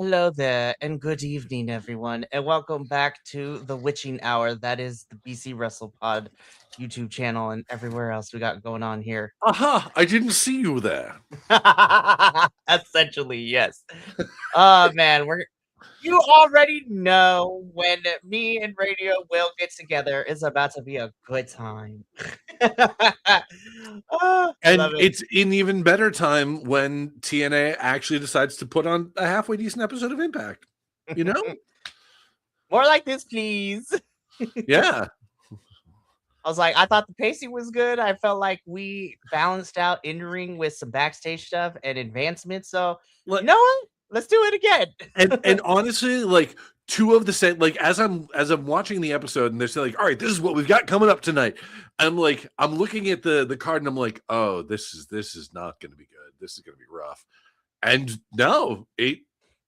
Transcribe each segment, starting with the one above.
Hello there, and good evening, everyone, and welcome back to the Witching Hour. That is the BC WrestlePod YouTube channel and everywhere else we got going on here. Aha! I didn't see you there. Essentially, yes. Oh man, you already know when me and Radio Will get together, it's about to be a good time. And Love it. it's an even better time when TNA actually decides to put on a halfway decent episode of Impact. You know? More like this, please. Yeah. I was like, I thought the pacing was good. I felt like we balanced out in ring with some backstage stuff and advancements. So you know what? Let's do it again. and honestly, like two of the same, like as I'm watching the episode and they're saying like, all right, this is what we've got coming up tonight. I'm looking at the card and I'm like, oh, this is not gonna be good. This is gonna be rough. And no,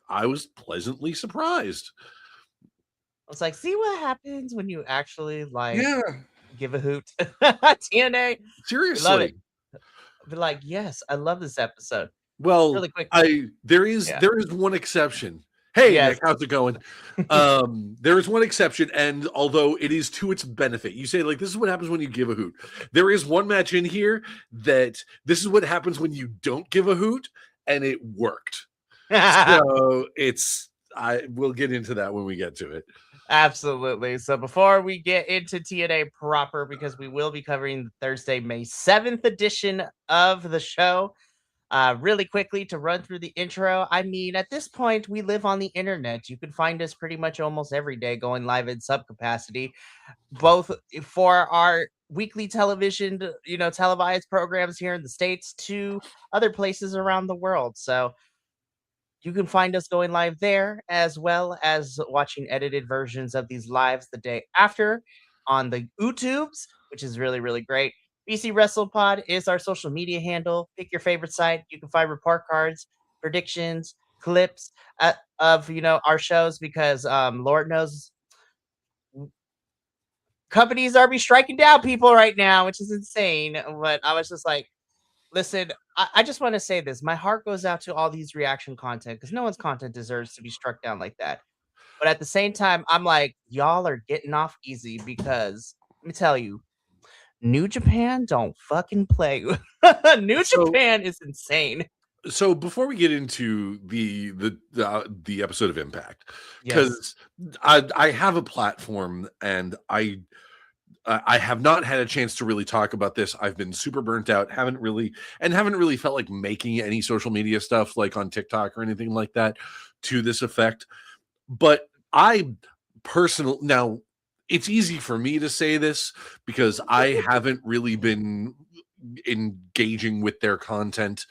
I was pleasantly surprised. I was like, see what happens when you actually give a hoot. TNA. Seriously. Love it. Be like, yes, I love this episode. Well, really quick. There is one exception. Hey, yes. Nick, how's it going? There is one exception, and although it is to its benefit, you say like this is what happens when you give a hoot. There is one match in here that this is what happens when you don't give a hoot, and it worked. So we'll get into that when we get to it. Absolutely. So before we get into TNA proper, because we will be covering the Thursday, May 7th edition of the show, really quickly to run through the intro. I mean, at this point, we live on the internet. You can find us pretty much almost every day going live in sub capacity, both for our weekly television, televised programs here in the States to other places around the world. So you can find us going live there, as well as watching edited versions of these lives the day after on the YouTubes, which is really, really great. BC WrestlePod is our social media handle. Pick your favorite site. You can find report cards, predictions, clips of our shows because Lord knows companies are striking down people right now, which is insane. But I was just like, listen, I just want to say this. My heart goes out to all these reaction content because no one's content deserves to be struck down like that. But at the same time, I'm like, y'all are getting off easy because let me tell you, New Japan don't fucking play. Japan is insane. So before we get into the episode of Impact, because I have a platform and I have not had a chance to really talk about this. I've been super burnt out, haven't really felt like making any social media stuff like on TikTok or anything like that to this effect. But now it's easy for me to say this because I haven't really been engaging with their content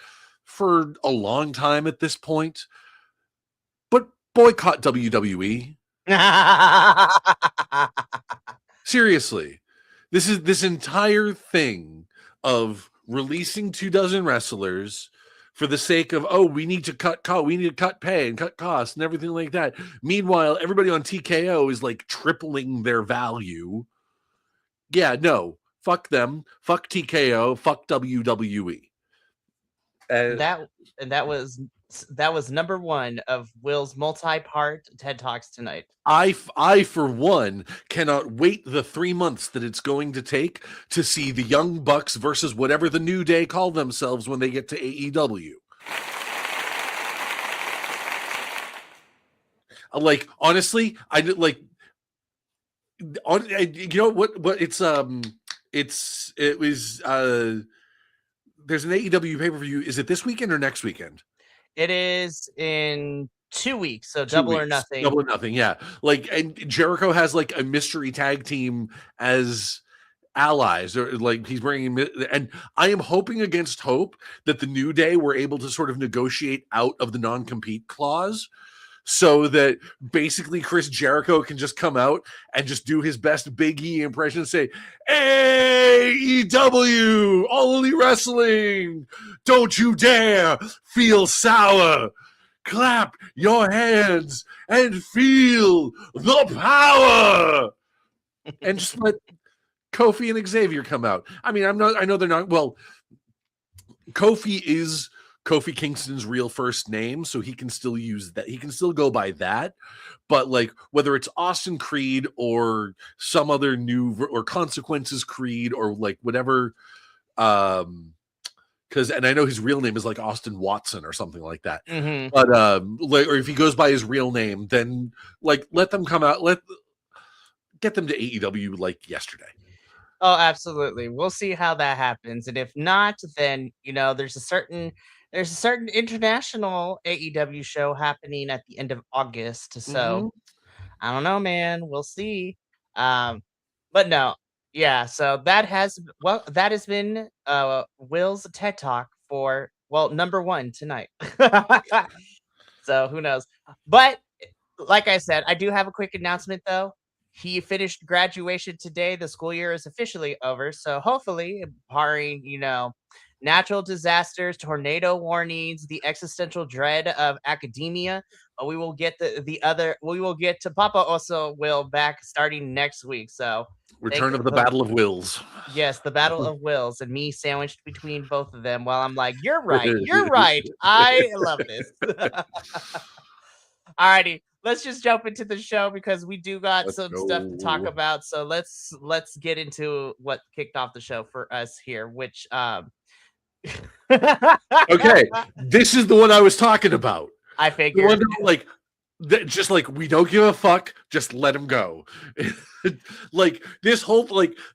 for a long time at this point. But boycott WWE. Seriously. This entire thing of releasing 24 wrestlers for the sake of, we need to cut pay and cut costs and everything like that. Meanwhile, everybody on TKO is like tripling their value. Yeah, no, fuck them, fuck TKO, fuck WWE. And that was number one of Will's multi-part TED Talks tonight. I for one cannot wait the 3 months that it's going to take to see the Young Bucks versus whatever the New Day call themselves when they get to AEW. Like honestly, I did like. You know what? It was. There's an AEW pay-per-view. Is it this weekend or next weekend? It is in 2 weeks, so Double or Nothing. Double or Nothing, yeah. Like, and Jericho has like a mystery tag team as allies, or like he's bringing. And I am hoping against hope that the New Day were able to sort of negotiate out of the non-compete clause, so that basically Chris Jericho can just come out and just do his best Big E impression and say, AEW, All Elite Wrestling, don't you dare feel sour. Clap your hands and feel the power. And just let Kofi and Xavier come out. I mean, I know they're not, well, Kofi is Kofi Kingston's real first name, so he can still use that. He can still go by that. But like whether it's Austin Creed or some other new or Consequences Creed or like whatever, because and I know his real name is like Austin Watson or something like that. Mm-hmm. But like, or if he goes by his real name, then like let them come out, get them to AEW like yesterday. Oh, absolutely. We'll see how that happens. And if not, then there's a certain international AEW show happening at the end of August. So I don't know, man. We'll see. But no, yeah. So that has been Will's TED Talk for number one tonight. So who knows? But like I said, I do have a quick announcement though. He finished graduation today. The school year is officially over. So hopefully, barring, natural disasters, tornado warnings, the existential dread of academia, we will get we will get to Papa also will back starting next week. So Return of the Battle of Wills. Yes, the Battle of Wills, and me sandwiched between both of them while I'm like, you're right. I love this. Alrighty, let's just jump into the show because we do got some stuff to talk about. So let's get into what kicked off the show for us here, which okay, this is the one I was talking about. I figured just like we don't give a fuck, just let him go. Like this whole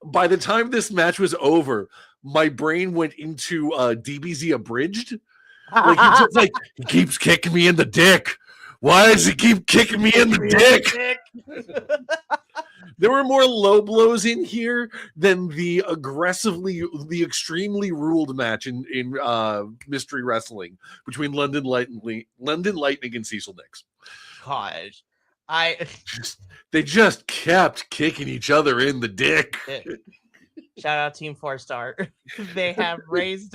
by the time this match was over, my brain went into DBZ Abridged. Like he just he keeps kicking me in the dick. Why does he keep kicking me in the dick? There were more low blows in here than the extremely ruled match in Mystery Wrestling between London Lightning and Cecil Nix. Gosh, they just kept kicking each other in the dick. Shout out Team 4-Star. They have raised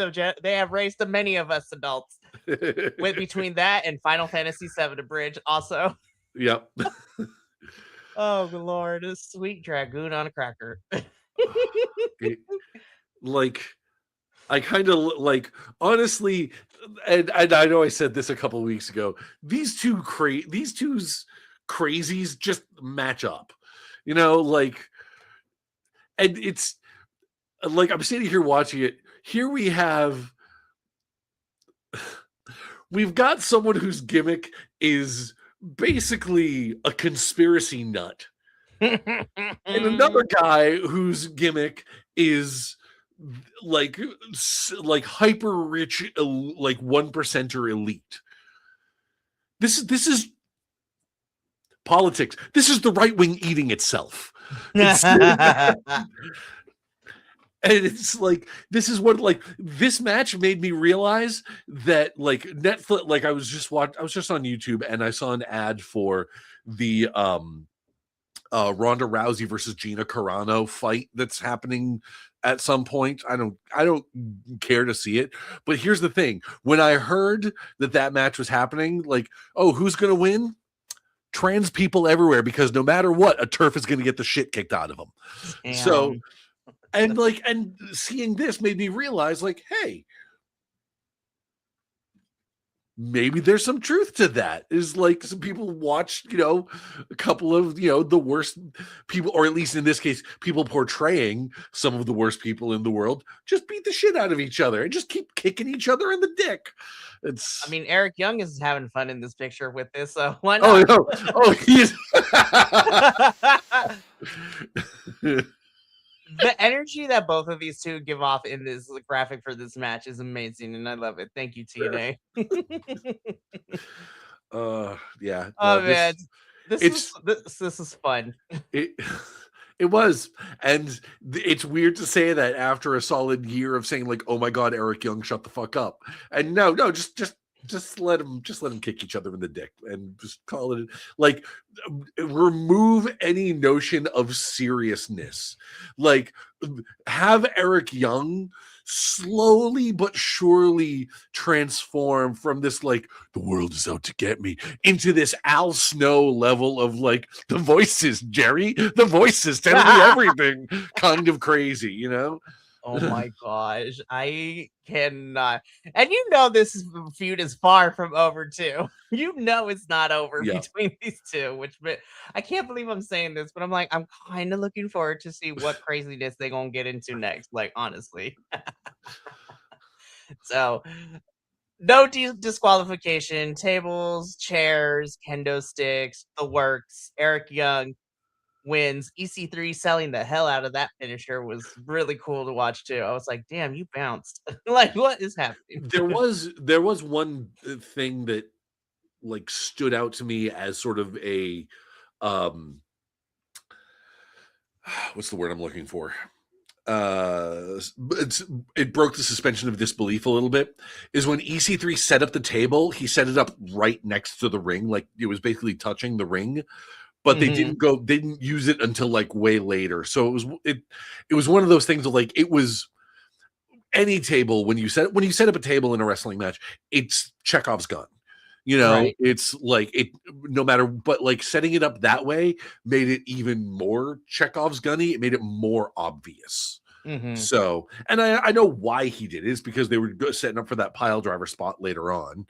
many of us adults. With between that and Final Fantasy VII Abridged also. Yep. Oh Lord, a sweet dragoon on a cracker. I kind of honestly, and I know I said this a couple of weeks ago. These two crazies just match up, and it's like I'm sitting here watching it. Here we've got someone whose gimmick is basically a conspiracy nut, and another guy whose gimmick is like hyper rich, like 1%er elite. This is politics. This is the right wing eating itself. And it's like this is what this match made me realize that Netflix. I was just on YouTube and I saw an ad for the Ronda Rousey versus Gina Carano fight that's happening at some point. I don't care to see it, but here's the thing: when I heard that match was happening, who's gonna win? Trans people everywhere, because no matter what, a turf is gonna get the shit kicked out of them. Damn. So. And seeing this made me realize, hey, maybe there's some truth to that. Is some people watched, a couple of, the worst people, or at least in this case, people portraying some of the worst people in the world, just beat the shit out of each other and just keep kicking each other in the dick. Eric Young is having fun in this picture with this, so why not? He is. The energy that both of these two give off in this graphic for this match is amazing, and I love it. Thank you, TNA. Yeah. Oh man, this is fun. It was, and it's weird to say that after a solid year of saying oh my god, Eric Young, shut the fuck up, and no, just let them kick each other in the dick and just call it remove any notion of seriousness. Have Eric Young slowly but surely transform from this the world is out to get me into this Al Snow level of the voices, Jerry, the voices telling me everything kind of crazy, Oh my gosh, I cannot. And this feud is far from over too. It's not over Yeah. between these two, I can't believe I'm saying this, but I'm like, I'm kind of looking forward to see what craziness they're gonna get into next. Like, honestly. So no disqualification, tables, chairs, kendo sticks, the works. Eric Young wins. EC3 selling the hell out of that finisher was really cool to watch too. I was like, damn, you bounced. Like, what is happening? There was one thing that like stood out to me as sort of a um what's the word I'm looking for? It broke the suspension of disbelief a little bit. Is when EC3 set up the table, he set it up right next to the ring, like it was basically touching the ring. But they didn't use it until like way later. So it was one of those things of like it was any table when you set up a table in a wrestling match, it's Chekhov's gun. Right. It's like it no matter, but like setting it up that way made it even more Chekhov's gunny. It made it more obvious. Mhm. So, and I know why he did it. It's because they were setting up for that pile driver spot later on,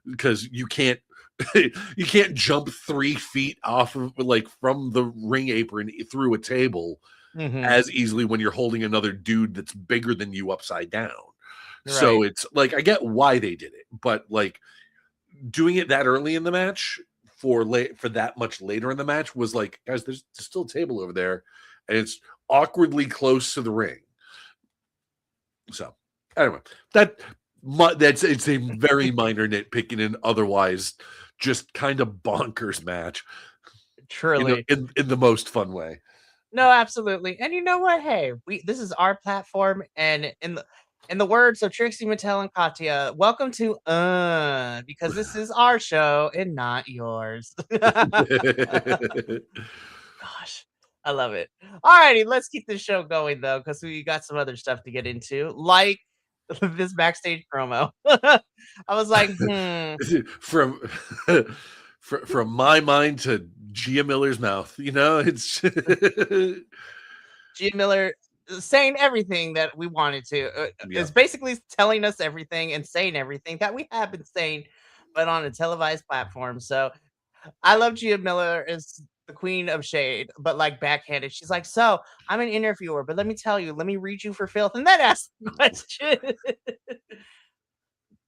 because you can't you can't jump 3 feet off of like from the ring apron through a table Mhm. as easily when you're holding another dude that's bigger than you upside down. So Right. it's like I get why they did it, but like doing it that early in the match for that much later in the match was like, guys, there's still a table over there, and it's awkwardly close to the ring. So anyway, it's a very minor nitpick in an otherwise just kind of bonkers match, Truly. in the most fun way. No, absolutely. And you know what? Hey, this is our platform, and in the words of Trixie Mattel and Katya, welcome to because this is our show and not yours. Gosh, I love it. Alrighty, let's keep this show going though, because we got some other stuff to get into, like this backstage promo. I was like, from from my mind to Gia Miller's mouth, it's Gia Miller saying everything that we wanted to. yeah. Is basically telling us everything and saying everything that we have been saying, but on a televised platform. So I love Gia Miller as the queen of shade, but like backhanded. She's like, "So I'm an interviewer, but let me tell you, let me read you for filth, and then ask the question."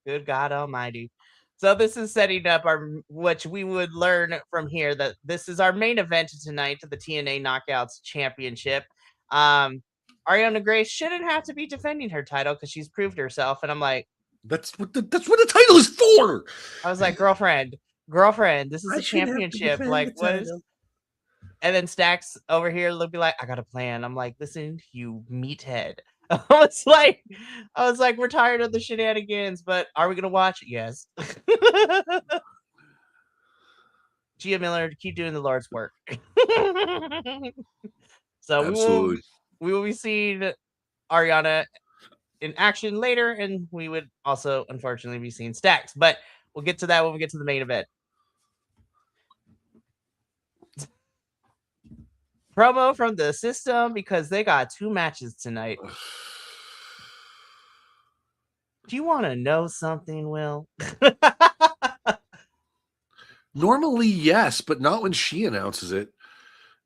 Good God Almighty. So this is setting up which we would learn from here that this is our main event tonight, the TNA Knockouts Championship. Um, Ariana Grace shouldn't have to be defending her title because she's proved herself, and I'm like, That's what the title is for. I was like, girlfriend, this is I a shouldn't have to championship. defend Like, the what is? title. And then Stacks over here will be like, I got a plan. I'm like, listen, you meathead. I was like, we're tired of the shenanigans, but are we gonna watch? Yes. Gia Miller, keep doing the Lord's work. So Absolutely. we will be seeing Ariana in action later, and we would also unfortunately be seeing Stacks, but we'll get to that when we get to the main event. Promo from the system because they got 2 matches tonight. Do you want to know something, Will? Normally, yes, but not when she announces it.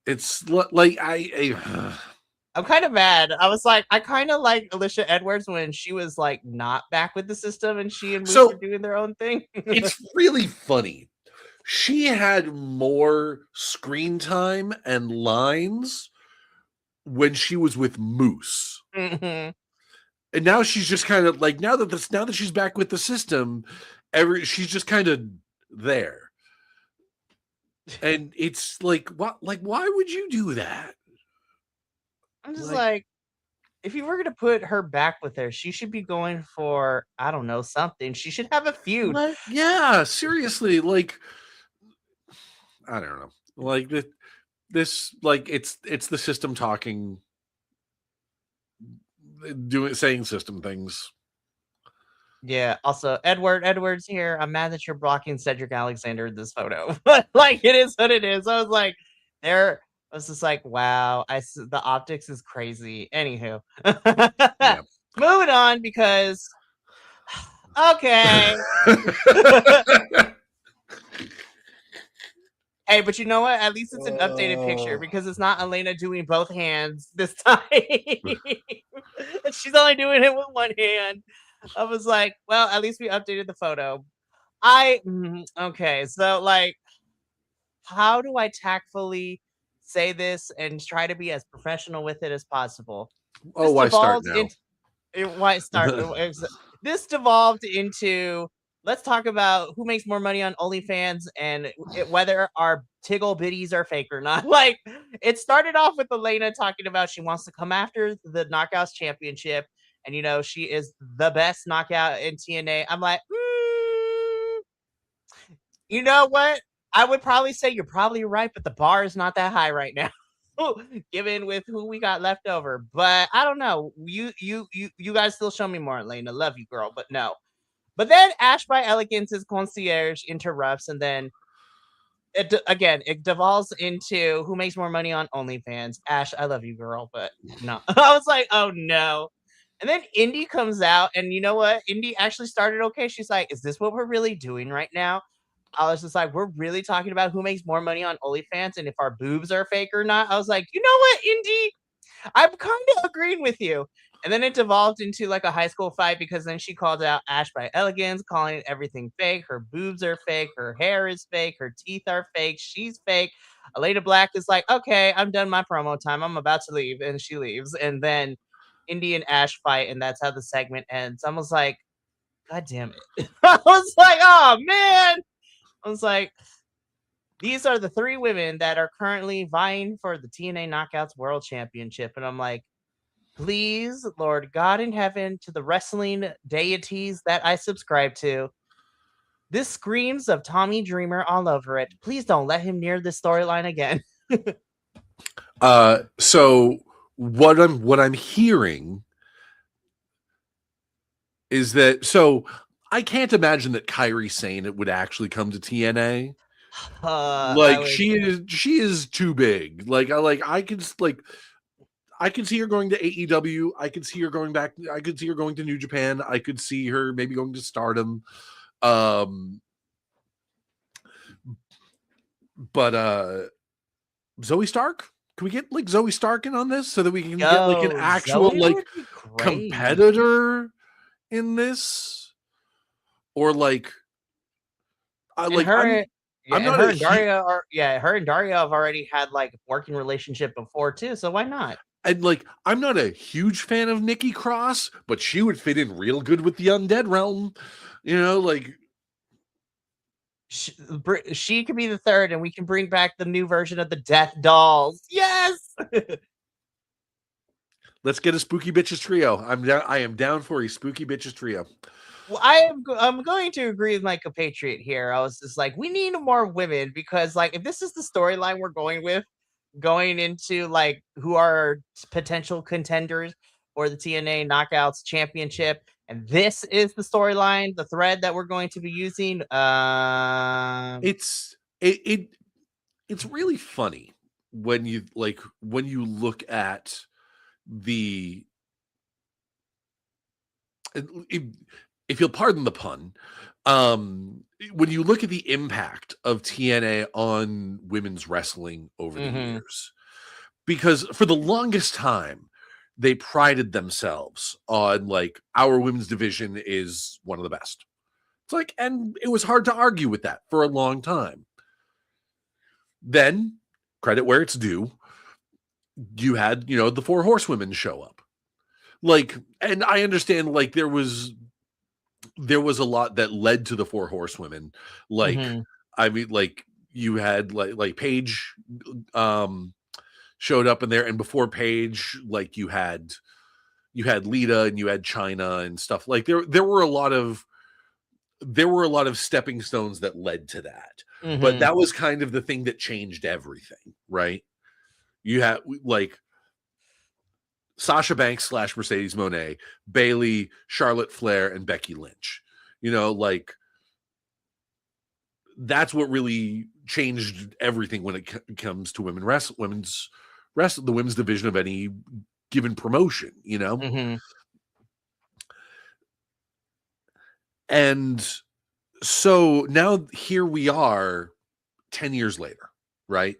It's like I'm kind of mad. I was like, I kind of like Alicia Edwards when she was like not back with the system and she and Moose were so doing their own thing. it's really funny. She had more screen time and lines when she was with Moose. Mhm. And now she's just kind of like now that she's back with the system, she's just kind of there. And it's like why would you do that? I'm just like, if you were gonna put her back with her, she should be going for, I don't know, something. She should have a feud. Yeah, seriously, like I don't know. Like this like it's the system talking, saying system things. Yeah. Also, Edwards here. I'm mad that you're blocking Cedric Alexander in this photo. But like, it is what it is. I was like, they're I was just like, wow, the optics is crazy. Anywho, Yeah. moving on because okay. Hey, but you know what? At least it's an updated picture because it's not Elena doing both hands this time. She's only doing it with one hand. I was like, well, at least we updated the photo. Okay, so like, how do I tactfully say this and try to be as professional with it as possible? Oh, This why start devolves now? into why start this devolved into let's talk about who makes more money on OnlyFans and whether our Tiggle biddies are fake or not. Like it started off with Elena talking about she wants to come after the Knockouts Championship, and she is the best knockout in TNA. I'm like, you know what? I would probably say you're probably right, but the bar is not that high right now. Given with who we got left over. But I don't know. You guys still show me more, Elena. Love you, girl, but no. But then Ash by Elegance's concierge interrupts, and then it devolves into who makes more money on OnlyFans. Ash, I love you, girl, but no. I was like, oh no. And then Indy comes out, and you know what? Indy actually started okay. She's like, is this what we're really doing right now? I was just like, we're really talking about who makes more money on OnlyFans and if our boobs are fake or not. I was like, you know what, Indy? I'm kind of agreeing with you. And then it devolved into like a high school fight because then she called out Ash by Elegance, calling everything fake. Her boobs are fake. Her hair is fake. Her teeth are fake. She's fake. Elena Black is like, okay, I'm done my promo time. I'm about to leave. And she leaves. And then Indy and Ash fight. And that's how the segment ends. I was like, God damn it. I was like, oh, man. I was like, these are the three women that are currently vying for the TNA Knockouts World Championship. And I'm like, please, Lord God in heaven, to the wrestling deities that I subscribe to, this screams of Tommy Dreamer all over it. Please don't let him near this storyline again. So what I'm hearing is that I can't imagine that Kairi Sane it would actually come to TNA. Like she is too big. I could see her going to AEW. I could see her going back. I could see her going to New Japan. I could see her maybe going to Stardom. But Zoe Stark? Can we get like Zoe Stark in on this so that we can get like an actual like competitor in this? Or like her and Daria have already had like working relationship before too, so why not? And like I'm not a huge fan of Nikki Cross, but she would fit in real good with the Undead Realm. Like she could be the third, and we can bring back the new version of the Death Dolls. Yes. Let's get a Spooky Bitches trio. I am down for a Spooky Bitches trio. Well, I'm going to agree with my compatriot here. I was just like, we need more women because like if this is the storyline we're going into like who are potential contenders for the TNA Knockouts Championship, and this is the storyline, the thread that we're going to be using. It's really funny when you look at the if you'll pardon the pun, when you look at the impact of TNA on women's wrestling over the years, because for the longest time, they prided themselves on like our women's division is one of the best. It's like, and it was hard to argue with that for a long time. Then, credit where it's due, you had, the Four Horsewomen show up. Like, and I understand like there was a lot that led to the Four Horsewomen. Like, I mean, like you had like Paige showed up in there, and before Paige, like you had Lita and you had Chyna and stuff. Like there were a lot of stepping stones that led to that. But that was kind of the thing that changed everything, right? You had like Sasha Banks / Mercedes Moné, Bayley, Charlotte Flair, and Becky Lynch. Like that's what really changed everything when it comes to the women's division of any given promotion, you know? Mm-hmm. And so now here we are 10 years later, right?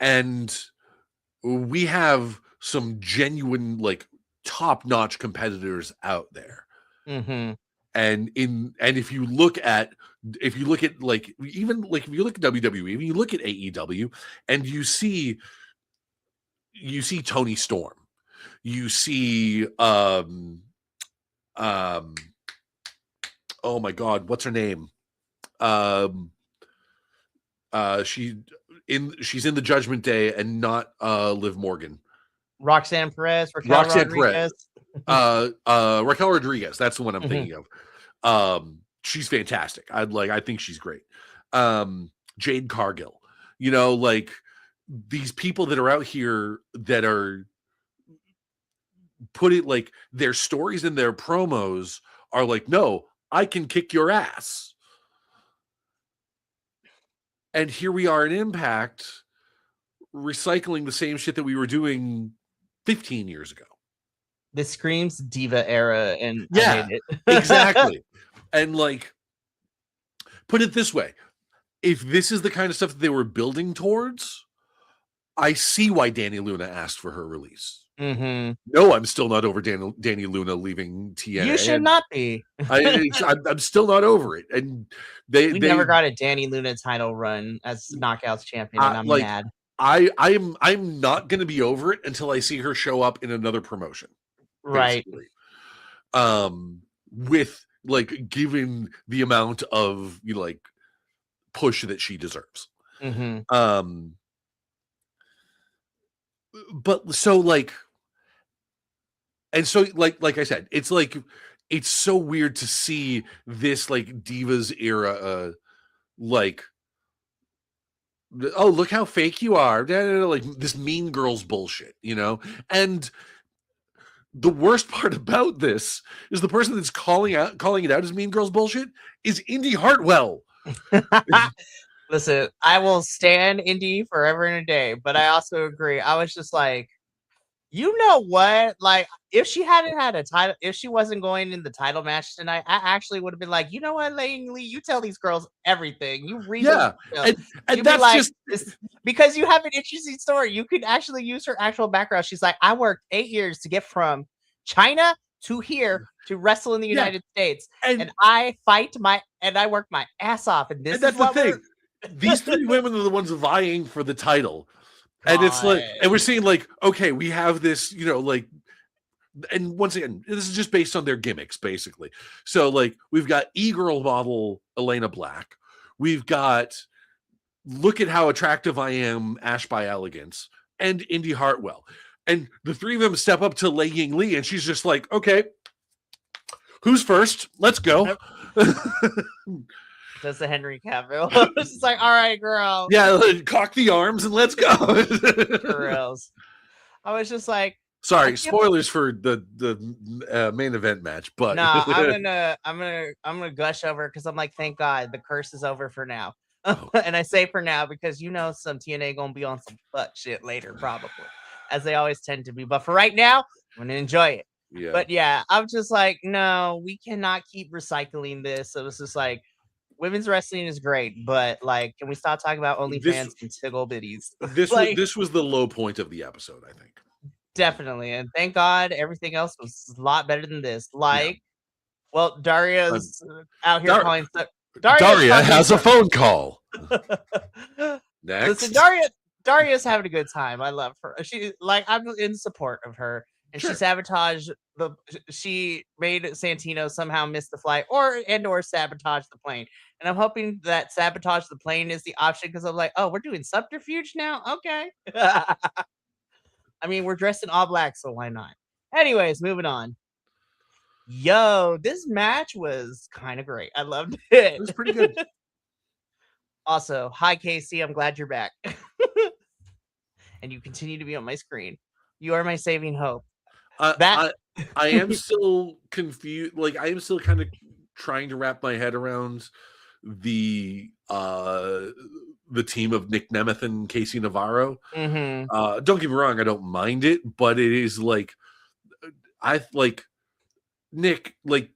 And we have some genuine, like, top-notch competitors out there. Mm-hmm. And if you look at like, even like, if you look at WWE, if you look at AEW, and you see Tony Storm, you see oh my god, what's her name? She's in the Judgment Day, and not Liv Morgan. Roxanne Perez, Raquel Rodriguez. Raquel Rodriguez, that's the one I'm Mhm. thinking of. She's fantastic. I think she's great. Jade Cargill, you know, like, these people that are out here that are put it like, their stories and their promos are like, no, I can kick your ass. And here we are in Impact, recycling the same shit that we were doing 15 years ago. This screams diva era, and Yeah, I hate it. Exactly. And, like, put it this way, if this is the kind of stuff that they were building towards, I see why Danny Luna asked for her release. Mm-hmm. No, I'm still not over Danny Luna leaving TNA. You should not be. I'm still not over it. And we never got a Danny Luna title run as Knockouts champion, and I'm mad. I'm not going to be over it until I see her show up in another promotion. Right. With, like, given the amount of, you know, like, push that she deserves. Mm-hmm. But so, like, and so, like I said, it's like, it's so weird to see this, like, Divas era, like, oh, look how fake you are, like, this Mean Girls bullshit, you know? And the worst part about this is the person that's calling it out as Mean Girls bullshit is Indy Hartwell. Listen, I will stand Indy forever and a day, but I also agree. I was just like, you know what? Like, if she hadn't had a title, if she wasn't going in the title match tonight, I actually would have been like, you know what, Laying Lee, you tell these girls everything. You read and that's like, just because you have an interesting story. You could actually use her actual background. She's like, I worked 8 years to get from China to here to wrestle in the United States, and I work my ass off. And this is what the thing. These 3 women are the ones vying for the title. God. And it's like, and we're seeing, like, okay, we have this, you know, like, and once again, this is just based on their gimmicks, basically. So, like, we've got e-girl model Elena Black. We've got, look at how attractive I am, Ash by Elegance, and Indy Hartwell. And the 3 of them step up to Lei Ying Lee, and she's just like, okay, who's first? Let's go. Does the Henry Cavill. It's just like, all right, girl. Yeah, cock the arms and let's go. Girls. I was just like, sorry, spoilers for the main event match, but no, I'm gonna gush over because I'm like, thank God the curse is over for now. And I say for now because you know some TNA gonna be on some fuck shit later, probably, as they always tend to be. But for right now, I'm gonna enjoy it. Yeah. But yeah, I'm just like, no, we cannot keep recycling this. So it's just like, women's wrestling is great, but, like, can we stop talking about OnlyFans and tickle bitties? This was the low point of the episode, I think. Definitely, and thank God everything else was a lot better than this. Like, well, Daria's out here calling. Daria has a phone call. Next, listen, Daria's having a good time. I love her. I'm in support of her. And she sabotaged she made Santino somehow miss the flight or sabotage the plane. And I'm hoping that sabotage the plane is the option because I'm like, oh, we're doing subterfuge now? Okay. I mean, we're dressed in all black, so why not? Anyways, moving on. Yo, this match was kind of great. I loved it. It was pretty good. Also, hi, Casey. I'm glad you're back. And you continue to be on my screen. You are my saving hope. I am still confused. Like, I am still kind of trying to wrap my head around the team of Nick Nemeth and Casey Navarro. Mm-hmm. Don't get me wrong, I don't mind it, but it is like Nick, like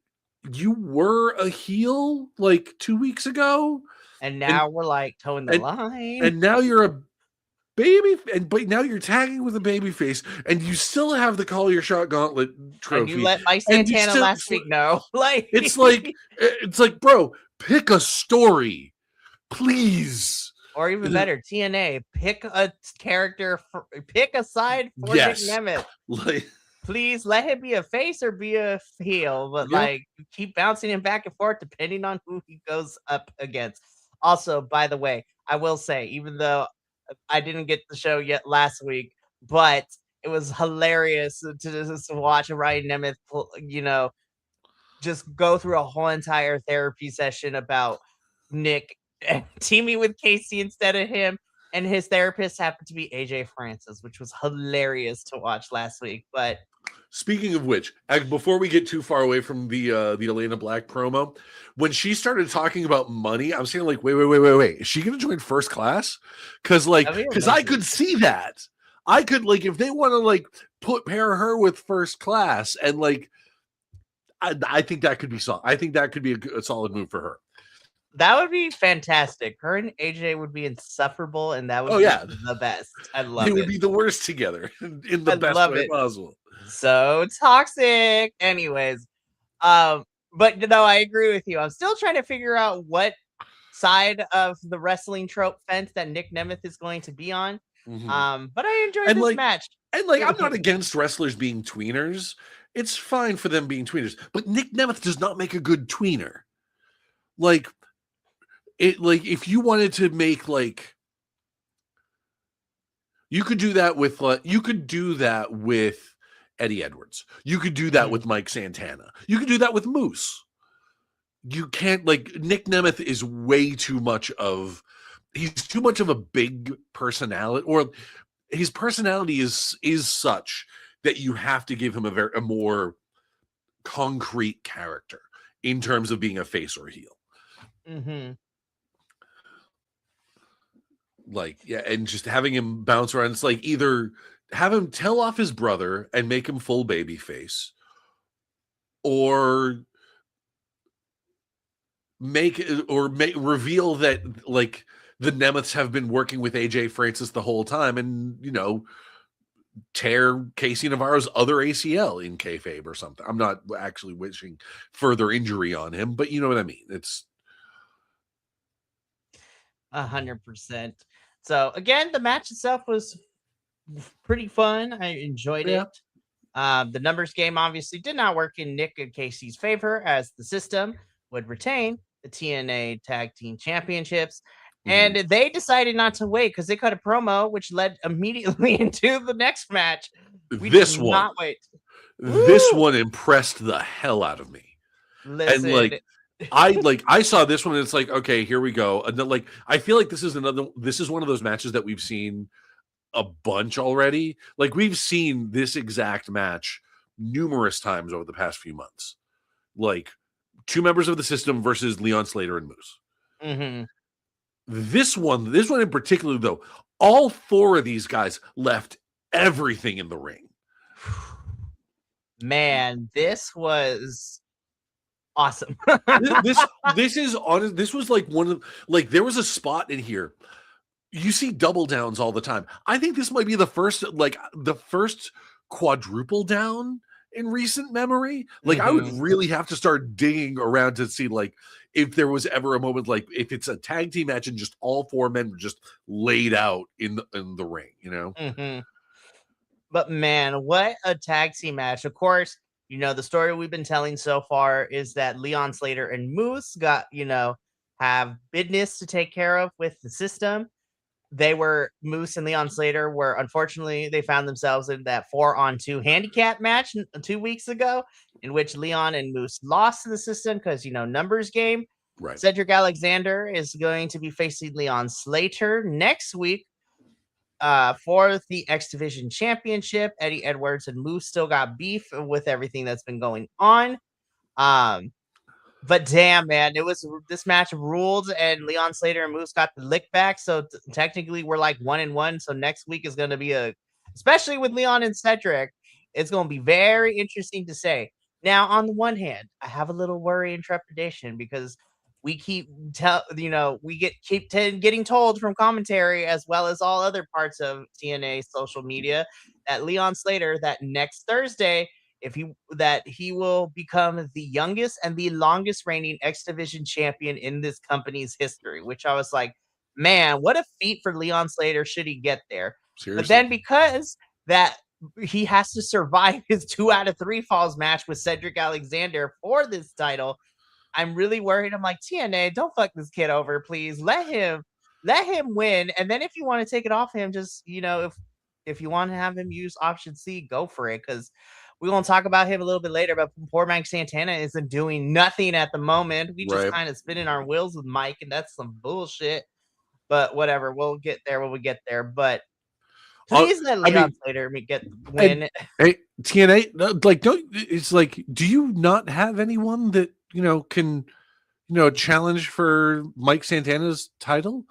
you were a heel like 2 weeks ago, And now we're like towing the and line. and now you're a but now you're tagging with a baby face, and you still have the Call Your Shot Gauntlet trophy. And you let Mike and you Santana still- last week know. Like it's like, bro, pick a story, please. or even better, TNA, pick a character, pick a side for Nick Nemeth. Like, please let him be a face or be a heel, but like keep bouncing him back and forth depending on who he goes up against. Also, by the way, I will say, even though I didn't get the show yet last week, but it was hilarious to just watch Ryan Nemeth, just go through a whole entire therapy session about Nick teaming with Casey instead of him. And his therapist happened to be AJ Francis, which was hilarious to watch last week. But speaking of which, before we get too far away from the Elena Black promo, when she started talking about money, I'm saying like, wait, is she going to join First Class? Because I could see that. I could if they want to pair her with First Class, and I think that could be I think that could be a solid move for her. That would be fantastic. Her and AJ would be insufferable, and that would be the best. I love it. They would be the worst together in the best way possible. So toxic. Anyways, but I agree with you. I'm still trying to figure out what side of the wrestling trope fence that Nick Nemeth is going to be on. Mm-hmm. But I enjoyed this match. And I'm not against wrestlers being tweeners. It's fine for them being tweeners, but Nick Nemeth does not make a good tweener. If you wanted to make you could do that with Eddie Edwards. You could do that with Mike Santana. You could do that with Moose. You can't Nick Nemeth is way too much of he's too much of a big personality, or his personality is such that you have to give him a more concrete character in terms of being a face or heel. Mm-hmm. And just having him bounce around. It's either have him tell off his brother and make him full baby face, or reveal that the Nemeths have been working with AJ Francis the whole time, and tear Casey Navarro's other ACL in kayfabe or something. I'm not actually wishing further injury on him, but you know what I mean. It's 100%. So again, the match itself was pretty fun. I enjoyed it. The numbers game obviously did not work in Nick and Casey's favor, as the system would retain the TNA Tag Team Championships. And they decided not to wait because they cut a promo, which led immediately into the next match. This one impressed the hell out of me. Listen, and I saw this one, and it's okay, here we go. And then I feel like this is one of those matches that we've seen a bunch already. We've seen this exact match numerous times over the past few months. Two members of the system versus Leon Slater and Moose. Mm-hmm. This one in particular, though, all four of these guys left everything in the ring. Man, this was awesome. this is honest. This was one of there was a spot in here. You see double downs all the time. I think this might be the first quadruple down in recent memory. I would really have to start digging around to see if there was ever a moment if it's a tag team match and just all four men were just laid out in the ring, Mm-hmm. But man, what a tag team match. Of course, the story we've been telling so far is that Leon Slater and Moose got, have business to take care of with the system. Moose and Leon Slater were, unfortunately, they found themselves in that 4-on-2 handicap match 2 weeks ago, in which Leon and Moose lost to the system because, numbers game. Right. Cedric Alexander is going to be facing Leon Slater next week for the X Division Championship. Eddie Edwards and Moose still got beef with everything that's been going on. But damn, man, this match ruled, and Leon Slater and Moose got the lick back. So technically, we're like 1-1. So next week is going to be especially with Leon and Cedric, it's going to be very interesting to say. Now, on the one hand, I have a little worry and trepidation because we keep getting told from commentary as well as all other parts of TNA social media that Leon Slater that next Thursday he will become the youngest and the longest reigning X Division champion in this company's history, which I was like, man, what a feat for Leon Slater should he get there. Seriously. But then because that he has to survive his 2 out of 3 falls match with Cedric Alexander for this title, I'm really worried. I'm like, TNA, don't fuck this kid over, please. Let him win. And then if you want to take it off him, just if you want to have him use option C, go for it. Because we're going to talk about him a little bit later, but poor Mike Santana isn't doing nothing at the moment. We just kind of spinning our wheels with Mike, and that's some bullshit. But whatever, we'll get there when we get there. But please let Leon Slater get the win. Hey, TNA, like, it's like, do you not have anyone that can challenge for Mike Santana's title?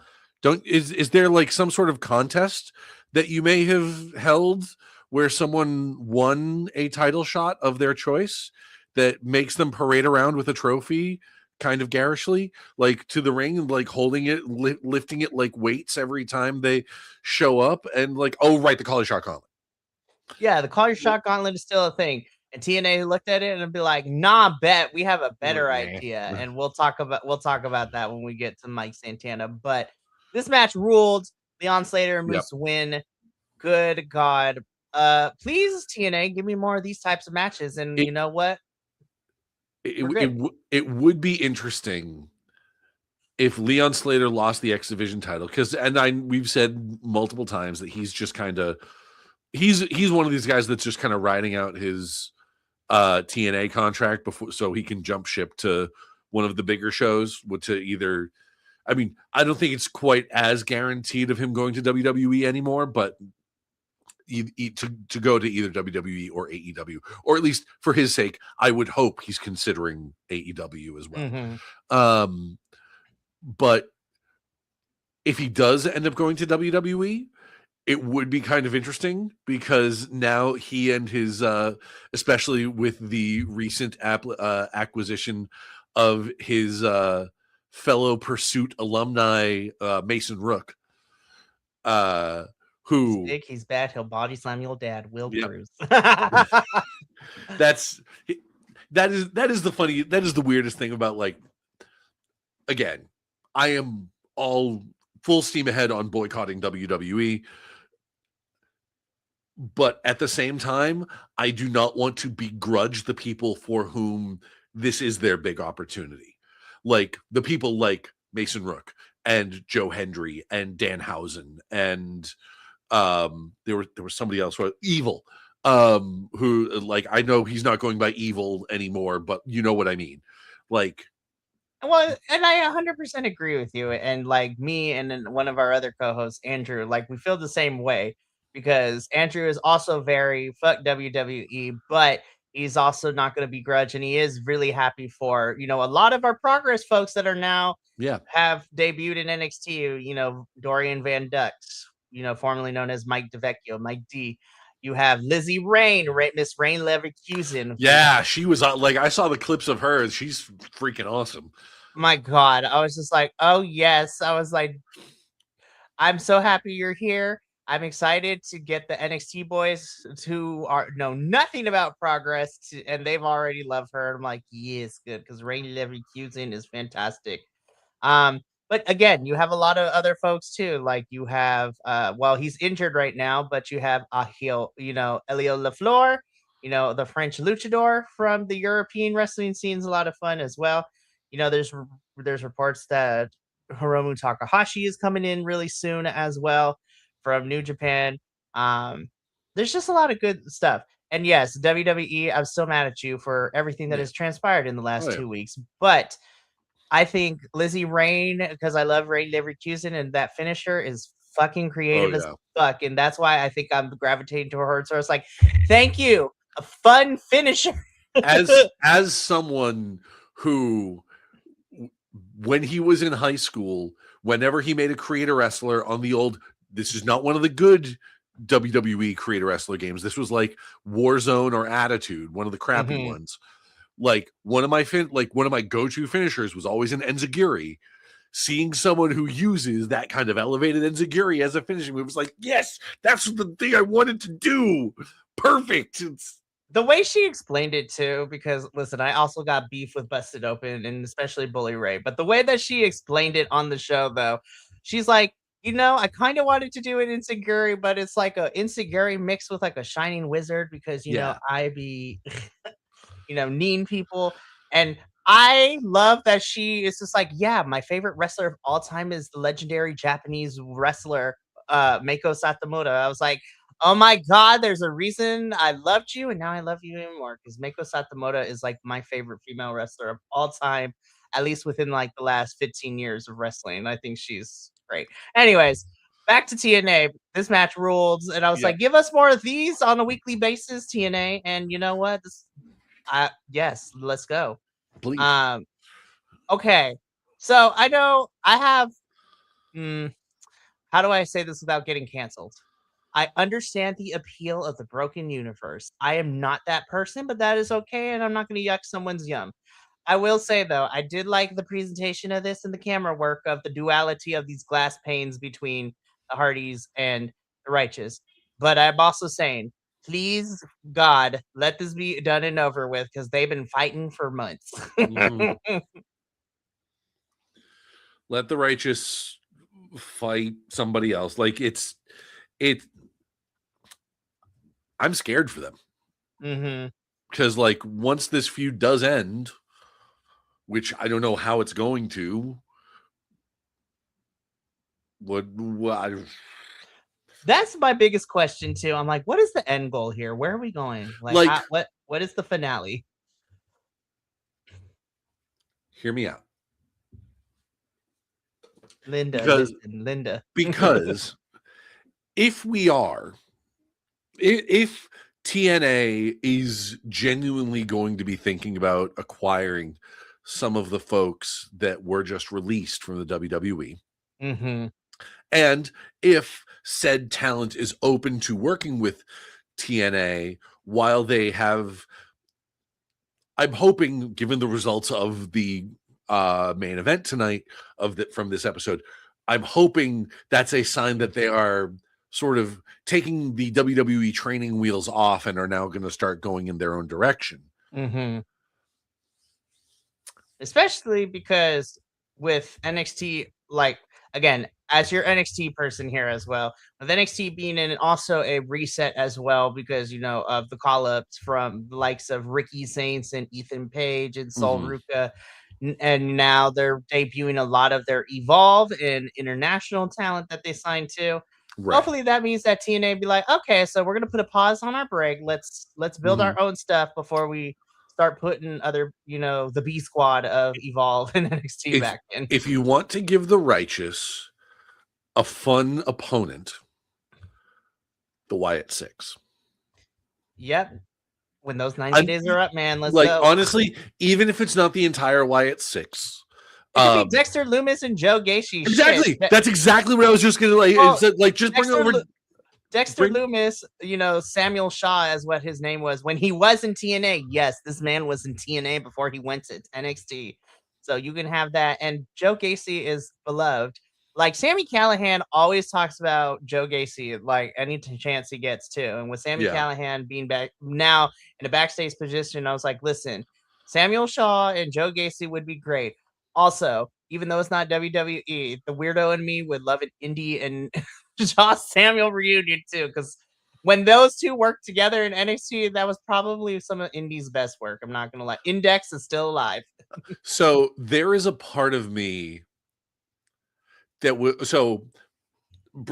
Is there like some sort of contest that you may have held where someone won a title shot of their choice that makes them parade around with a trophy kind of garishly, like to the ring, and like holding it, lifting it like weights every time they show up, and like, oh right, the Call Your Shot Gauntlet. Yeah, the Call Your Shot Gauntlet is still a thing. And TNA looked at it and be like, nah, bet we have a better idea. And we'll talk about that when we get to Mike Santana. But this match ruled. Leon Slater and Moose win. Good God. Please, TNA, give me more of these types of matches. And you know what? It would be interesting if Leon Slater lost the X Division title, because we've said multiple times that he's just kind of he's one of these guys that's just kind of riding out his TNA contract before, so he can jump ship to one of the bigger shows. I don't think it's quite as guaranteed of him going to WWE anymore, but to go to either WWE or AEW, or at least for his sake, I would hope he's considering AEW as well. Mm-hmm. But if he does end up going to WWE, it would be kind of interesting, because now he and his, especially with the recent acquisition of his fellow Pursuit alumni, Mason Rook, who he's big, he's bad, he'll body slam your dad, Will Cruz. that is the weirdest thing about, like, again, I am all full steam ahead on boycotting WWE, but at the same time, I do not want to begrudge the people for whom this is their big opportunity. Like the people like Mason Rook and Joe Hendry and Danhausen, and there was somebody else, Evil, who, like, I know he's not going by Evil anymore, but you know what I mean. Like, well, and I 100% agree with you. And like me and then one of our other co-hosts, Andrew, like we feel the same way, because Andrew is also very fuck WWE, but he's also not going to begrudge, and he is really happy for, a lot of our Progress folks that are now have debuted in NXT, Dorian Van Dux, formerly known as Mike DeVecchio, Mike D. You have Lizzie Rain, Miss Rain Leverkusen. Yeah, she was like, I saw the clips of her. She's freaking awesome. My God, I was just like, oh yes. I was like, I'm so happy you're here. I'm excited to get the NXT boys who know nothing about Progress, and they've already loved her. I'm like, yes, good, because Rain Leverkusen is fantastic. But again, you have a lot of other folks too. Like you have, he's injured right now, but you have Ahil, Elio Lafleur, the French luchador from the European wrestling scene is a lot of fun as well. There's reports that Hiromu Takahashi is coming in really soon as well from New Japan. There's just a lot of good stuff. And yes, WWE, I'm still mad at you for everything that has transpired in the last 2 weeks, but I think Lizzie Rain, because I love Rain Leverkusen, and that finisher is fucking creative as fuck, and that's why I think I'm gravitating to her. So it's like, thank you, a fun finisher. as someone who, when he was in high school, whenever he made a creator wrestler on the old, this is not one of the good WWE creator wrestler games. This was like Warzone or Attitude, one of the crappy ones. Like one of my go-to finishers was always an enziguri. Seeing someone who uses that kind of elevated enziguri as a finishing move was like, yes, that's the thing I wanted to do. Perfect. It's the way she explained it too, because listen, I also got beef with Busted Open and especially Bully Ray. But the way that she explained it on the show, though, she's like, I kind of wanted to do an Inseguri, but it's like a Inseguri mixed with like a Shining Wizard because I be nean people. And I love that she is just like, yeah, my favorite wrestler of all time is the legendary Japanese wrestler Meiko Satomoto. I was like, oh my God, there's a reason I loved you, and now I love you even more because Meiko Satomoto is like my favorite female wrestler of all time, at least within like the last 15 years of wrestling. I think she's great. Anyways, back to TNA. This match ruled, and I was like, give us more of these on a weekly basis, TNA. And you know what? Yes, let's go. please. Okay. So I know I have how do I say this without getting canceled? I understand the appeal of the broken universe. I am not that person, but that is okay, and I'm not going to yuck someone's yum. I will say though, I did like the presentation of this and the camera work of the duality of these glass panes between the Hardys and the Righteous. But I'm also saying, please God, let this be done and over with because they've been fighting for months. Let the Righteous fight somebody else. Like I'm scared for them. Because like once this feud does end, which I don't know how it's going to, that's my biggest question too. I'm like, what is the end goal here? Where are we going? Like what is the finale? Hear me out. Linda. Because if TNA is genuinely going to be thinking about acquiring some of the folks that were just released from the WWE, and if said talent is open to working with TNA while they have, I'm hoping, given the results of the main event tonight from this episode, I'm hoping that's a sign that they are sort of taking the WWE training wheels off and are now going to start going in their own direction. Especially because with NXT, like, again, as your NXT person here as well, with NXT being in also a reset as well because, of the call-ups from the likes of Ricky Saints and Ethan Page and Sol Ruka. And now they're debuting a lot of their Evolve and international talent that they signed to. Right. Hopefully that means that TNA be like, okay, so we're going to put a pause on our break. Let's build our own stuff before we start putting other, the B squad of Evolve and NXT back in. If you want to give the Righteous a fun opponent, the Wyatt Six. Yep. When those 90 days are up, man, let's go. Honestly, even if it's not the entire Wyatt Six, it could be Dexter Lumis and Joe Gacy. Exactly. Shit. That's exactly what I was just gonna like. Just bring over Dexter Lumis, Samuel Shaw is what his name was when he was in TNA. Yes, this man was in TNA before he went to NXT. So you can have that. And Joe Gacy is beloved. Like Sami Callihan always talks about Joe Gacy, like any chance he gets too. And with Sami Callihan being back now in a backstage position, I was like, listen, Samuel Shaw and Joe Gacy would be great. Also, even though it's not WWE, the weirdo in me would love an indie and Shaw Samuel reunion too. Because when those two worked together in NXT, that was probably some of Indie's best work. I'm not gonna lie. Index is still alive. So there is a part of me that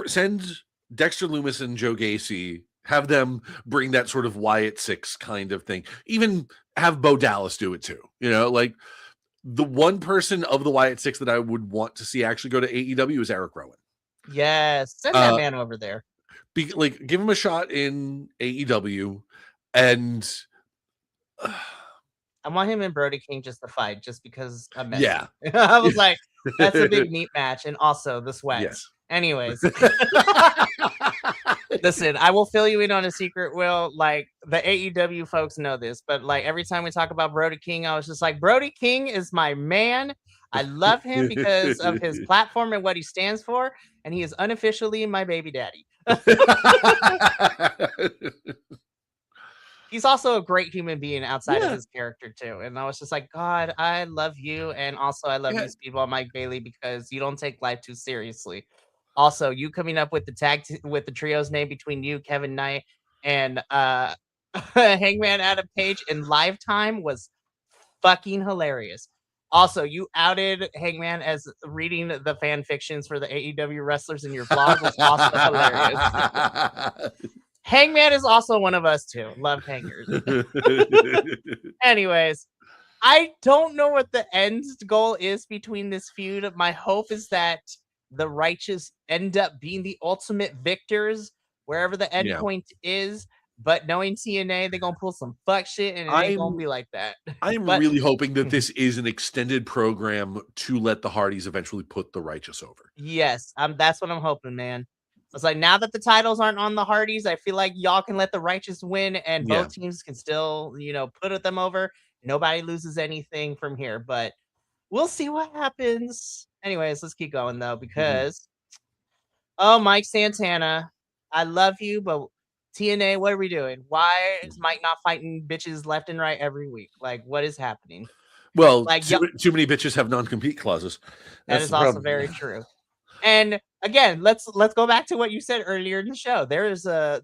send Dexter Lumis and Joe Gacy, have them bring that sort of Wyatt Six kind of thing. Even have Bo Dallas do it too. Like the one person of the Wyatt Six that I would want to see actually go to AEW is Eric Rowan. Yes, send that man over there. Give him a shot in AEW, and I want him and Brody King just to fight, just because I'm messy. Yeah. I was like, that's a big meat match, and also the sweats. Yes. Anyways, listen, I will fill you in on a secret, Will. Like, the AEW folks know this, but like every time we talk about Brody King, I was just like, Brody King is my man. I love him because of his platform and what he stands for, and he is unofficially my baby daddy. He's also a great human being outside of his character too. And I was just like, God, I love you. And also I love you, Speedball Mike Bailey, because you don't take life too seriously. Also, you coming up with the with the trio's name between you, Kevin Knight, and Hangman Adam Page in Lifetime was fucking hilarious. Also, you outed Hangman as reading the fan fictions for the AEW wrestlers in your vlog was also hilarious. Hangman is also one of us too. Love hangers. Anyways, I don't know what the end goal is between this feud. My hope is that the righteous end up being the ultimate victors wherever the end point is. But knowing TNA, they're gonna pull some fuck shit, and it ain't gonna be like that. I'm really hoping that this is an extended program to let the Hardys eventually put the righteous over. Yes, that's what I'm hoping, man. I was like, now that the titles aren't on the Hardys, I feel like y'all can let the righteous win, and both teams can still, put them over. Nobody loses anything from here, but we'll see what happens. Anyways, let's keep going though, because Mike Santana, I love you, but TNA, what are we doing? Why is Mike not fighting bitches left and right every week? Like, what is happening? Well, like, too many bitches have non-compete clauses. That is also very true. And again, let's go back to what you said earlier in the show. There is a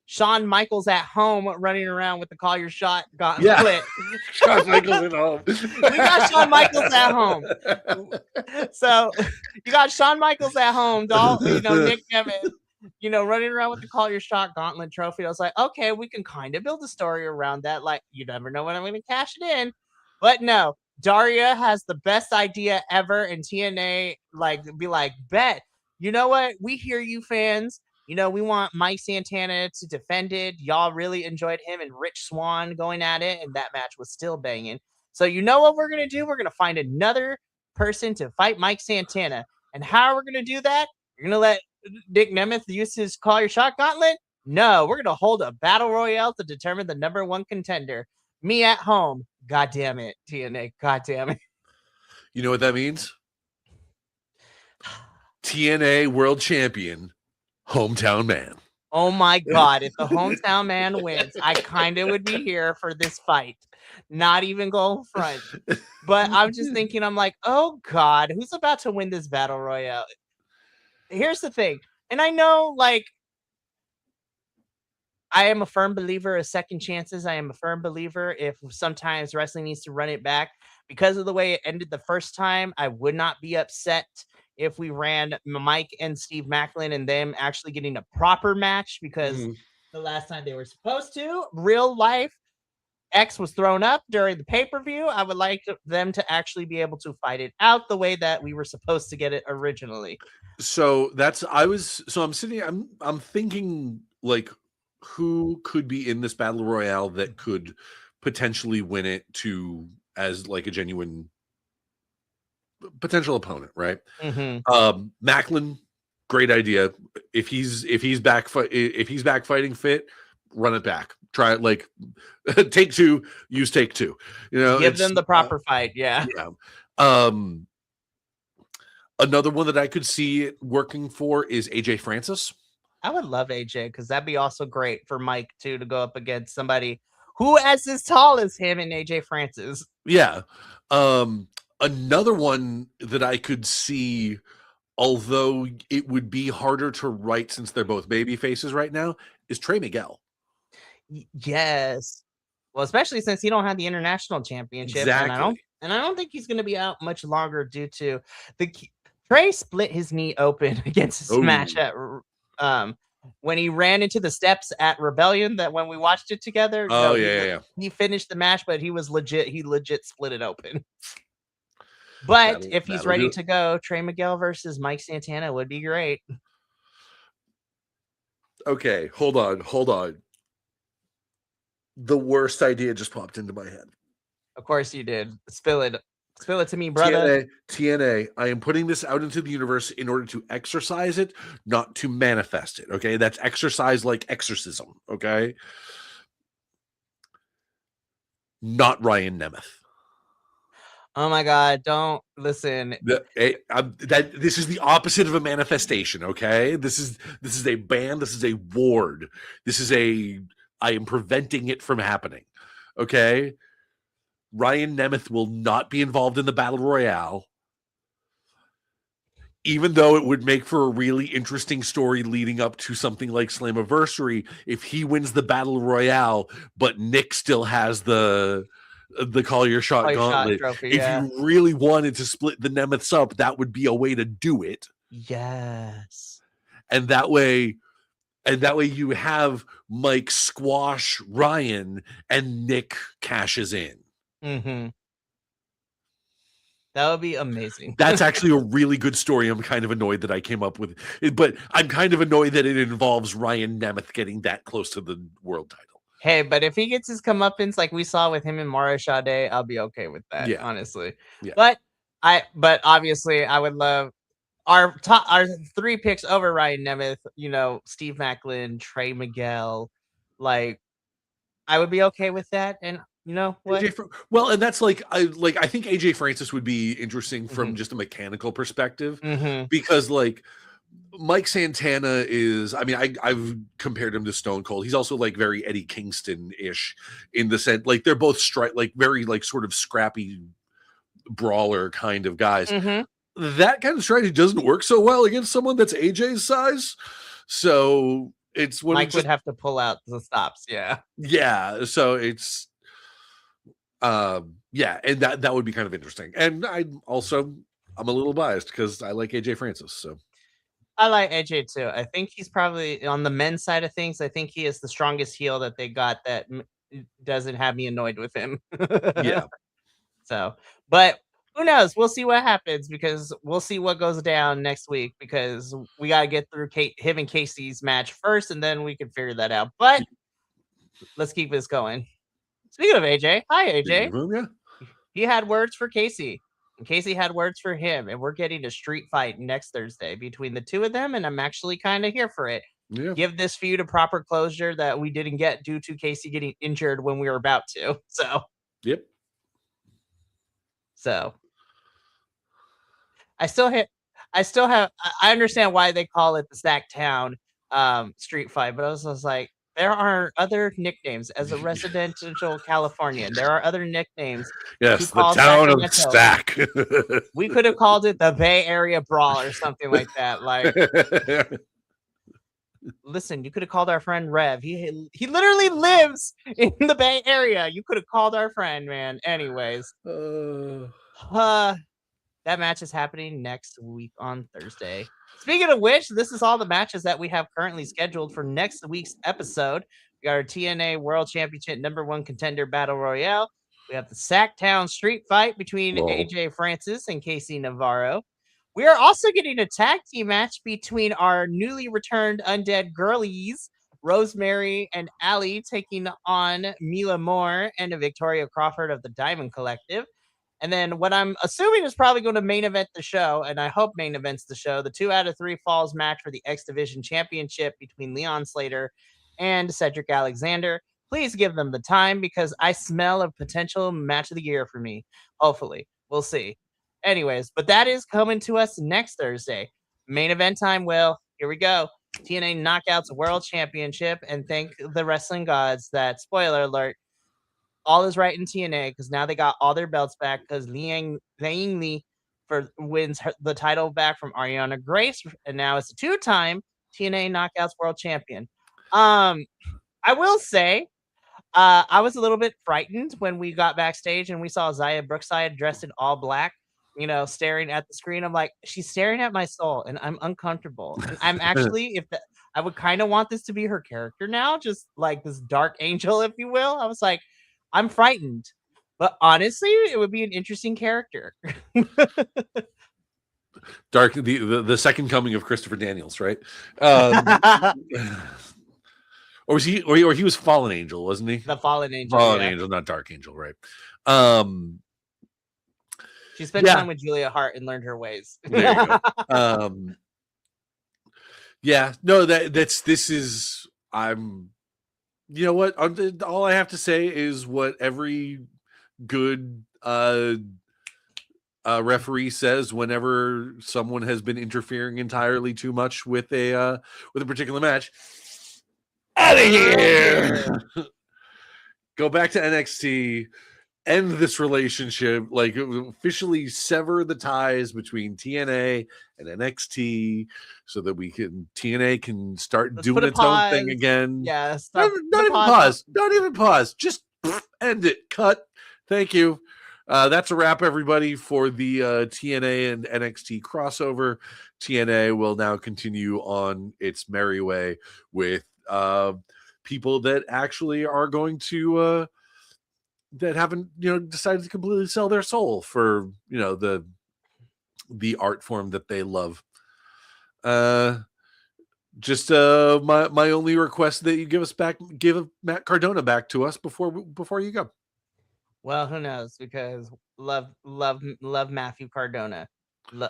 Shawn Michaels at home running around with the call your shot gauntlet. Shawn Michaels at home. We got Shawn Michaels at home. So you got Shawn Michaels at home, Nick Nevin, running around with the call your shot gauntlet trophy. I was like, okay, we can kind of build a story around that. Like, you never know when I'm going to cash it in. But no, Daria has the best idea ever, and TNA be like, bet. You know what? We hear you, fans. We want Mike Santana to defend it. Y'all really enjoyed him and Rich Swann going at it, and that match was still banging. So you know what we're going to do? We're going to find another person to fight Mike Santana. And how are we going to do that? You're going to let Nick Nemeth use his call your shot gauntlet? No, we're going to hold a battle royale to determine the number one contender. Me at home. God damn it, TNA. God damn it. You know what that means? TNA World Champion, Hometown Man. Oh my God. If the Hometown Man wins, I kind of would be here for this fight. Not even going front. But I'm just thinking, I'm like, oh God, who's about to win this battle royale? Here's the thing. And I know, I am a firm believer of second chances. I am a firm believer if sometimes wrestling needs to run it back. Because of the way it ended the first time, I would not be upset if we ran Mike and Steve Macklin and them actually getting a proper match, because the last time they were supposed to, real life, X was thrown up during the pay-per-view. I would like them to actually be able to fight it out the way that we were supposed to get it originally. So I'm thinking, like, who could be in this battle royale that could potentially win it as like a genuine potential opponent, right? Macklin, great idea. If he's back fighting fit, run it back. Try it, like, take two, use take two. Give them the proper fight. Yeah. Another one that I could see it working for is AJ Francis. I would love AJ, because that'd be also great for Mike too, to go up against somebody who is as tall as him and AJ Francis. Yeah. Another one that I could see, although it would be harder to write since they're both baby faces right now, is Trey Miguel. Yes. Well, especially since he don't have the international championship. Exactly. And I don't think he's going to be out much longer due to Trey split his knee open against his match at when he ran into the steps at Rebellion, that when we watched it together. He finished the match, but he legit split it open. But if he's ready to go, Trey Miguel versus Mike Santana would be great. Okay, hold on. The worst idea just popped into my head. Of course you did. Spill it. Spill it to me, brother. TNA. I am putting this out into the universe in order to exercise it, not to manifest it. Okay, that's exercise like exorcism. Okay, not Ryan Nemeth. Oh my God! Don't listen. This is the opposite of a manifestation. Okay, this is a ban. This is a ward. This is a. I am preventing it from happening. Okay, Ryan Nemeth will not be involved in the battle royale, even though it would make for a really interesting story leading up to something like Slammiversary if he wins the battle royale, but Nick still has the call your shot gauntlet. Trophy, if you really wanted to split the Nemeths up, that would be a way to do it. Yes. And that way you have Mike squash Ryan and Nick cashes in. Mm-hmm. That would be amazing. That's actually a really good story. I'm kind of annoyed that I came up with it, but I'm kind of annoyed that it involves Ryan Nemeth getting that close to the world title. Hey, but if he gets his comeuppance like we saw with him and Mario Sade, I'll be okay with that, honestly. Yeah. But obviously I would love our 3 picks over Ryan Nemeth, you know, Steve Macklin, Trey Miguel, like I would be okay with that. And you know what? Well, and that's I think AJ Francis would be interesting from just a mechanical perspective, because Mike Santana is, I mean, I've compared him to Stone Cold. He's also very Eddie Kingston-ish in the sense, they're both very sort of scrappy brawler kind of guys. That kind of strategy doesn't work so well against someone that's AJ's size. So it's Mike would have to pull out the stops. Yeah. Yeah. So it's, and that would be kind of interesting. And I'm a little biased because I like AJ Francis. So I like AJ too. I think he's probably on the men's side of things. I think he is the strongest heel that they got that doesn't have me annoyed with him. Yeah. So, but who knows? We'll see what happens because we'll see what goes down next week because we got to get through him and Casey's match first, and then we can figure that out. But let's keep this going. Speaking of AJ, hi AJ. Yeah. He had words for Casey. And Casey had words for him, and we're getting a street fight next Thursday between the two of them, and I'm actually kind of here for it. Yeah. Give this feud a proper closure that we didn't get due to Casey getting injured when we were about to. So, yep. So, I understand why they call it the Snacktown street fight, but I was like, there are other nicknames as a residential Californian. There are other nicknames. Yes, the town of Stack. We could have called it the Bay Area Brawl or something like that. Like, listen, you could have called our friend Rev. He literally lives in the Bay Area. You could have called our friend, man. Anyways, that match is happening next week on Thursday. Speaking of which, this is all the matches that we have currently scheduled for next week's episode. We got our TNA World Championship #1 contender battle royale. We have the Sacktown street fight between AJ Francis and Casey Navarro. We are also getting a tag team match between our newly returned Undead Girlies, Rosemary and Allie, taking on Mila Moore and Victoria Crawford of the Diamond Collective. And then what I'm assuming is probably going to main event the show, and I hope main events the show, the 2 out of 3 falls match for the X Division Championship between Leon Slater and Cedric Alexander. Please give them the time because I smell a potential match of the year for me. Hopefully. We'll see. Anyways, but that is coming to us next Thursday. Main event time, Will. Here we go. TNA Knockouts World Championship, and thank the wrestling gods that, spoiler alert, all is right in TNA because now they got all their belts back because Liang Li wins the title back from Ariana Grace, and now it's a 2-time TNA Knockouts World Champion. I will say, I was a little bit frightened when we got backstage and we saw Zaya Brookside dressed in all black, staring at the screen. I'm like, she's staring at my soul, and I'm uncomfortable. And I'm actually, I would kind of want this to be her character now, just like this dark angel, if you will. I was like, I'm frightened, but honestly, it would be an interesting character. The second coming of Christopher Daniels, right? Or was he? Or he was Fallen Angel, wasn't he? The Fallen Angel. Fallen Yeah. Angel, not Dark Angel, right? She spent Yeah. time with Julia Hart and learned her ways. There you go. Yeah. No, this is. I'm. You know what? All I have to say is what every good referee says whenever someone has been interfering entirely too much with a particular match. Out of here. Go back to NXT, end this relationship, like officially sever the ties between TNA and NXT so that TNA can start doing its own thing again. Yeah, not even pause. Don't even pause. Just end it. Cut. Thank you. That's a wrap, everybody, for the TNA and NXT crossover. TNA will now continue on its merry way with people that actually are going to that haven't decided to completely sell their soul for the art form that they love. Just my only request that you give Matt Cardona back to us before you go. Well, who knows? Because love Matthew Cardona.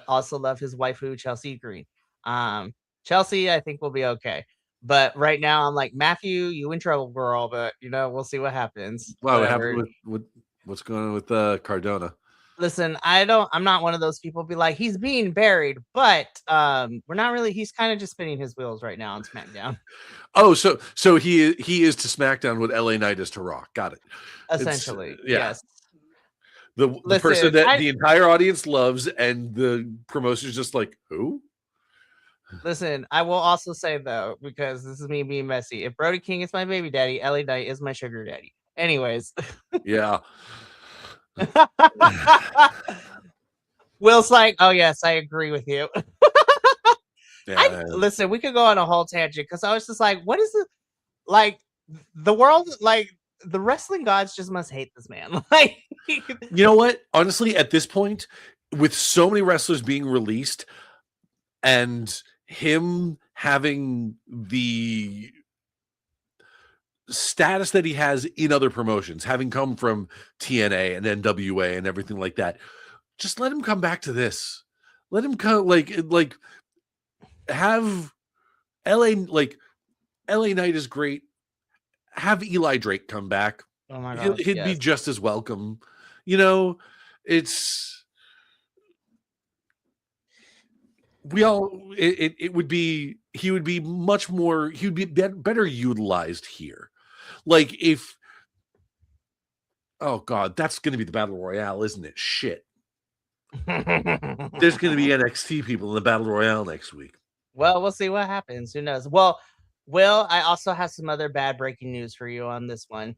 Also love his waifu Chelsea Green. Chelsea, I think will be okay. But right now, I'm like, Matthew, you in trouble, girl. But we'll see what happens. Wow, what happened with what's going on with Cardona? Listen, I'm not one of those people be like, he's being buried, but we're not really. He's kind of just spinning his wheels right now on SmackDown. Oh, so he is to SmackDown what LA Knight is to Raw. Got it. Essentially, yes. The person that the entire audience loves, and the promotion's just like, who? Listen, I will also say though, because this is me being messy, if Brody King is my baby daddy, LA Knight is my sugar daddy. Anyways. Yeah. Will's like, oh yes, I agree with you. Yeah. Listen, we could go on a whole tangent because I was just like, what is it like the world, like the wrestling gods just must hate this man. Like, you know what? Honestly, at this point, with so many wrestlers being released and him having the status that he has in other promotions, having come from TNA and NWA and everything like that, just let him come back to this. Let him come, like have LA Knight is great. Have Eli Drake come back. Oh my God, he'd be just as welcome. It's it would be, he would be much more, he would be better utilized here. Like if, oh God, that's going to be the Battle Royale, isn't it? Shit. There's going to be NXT people in the Battle Royale next week. Well, we'll see what happens. Who knows? Well, Will, I also have some other bad breaking news for you on this one.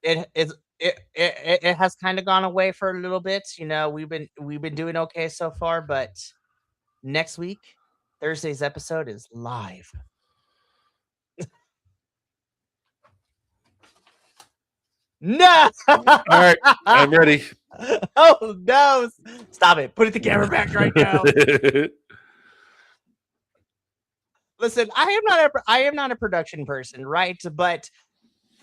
It has kind of gone away for a little bit. We've been doing okay so far, but next week, Thursday's episode is live. No. All right, I'm ready. Oh no! Stop it! Put the camera back right now. Listen, I am not a production person, right? But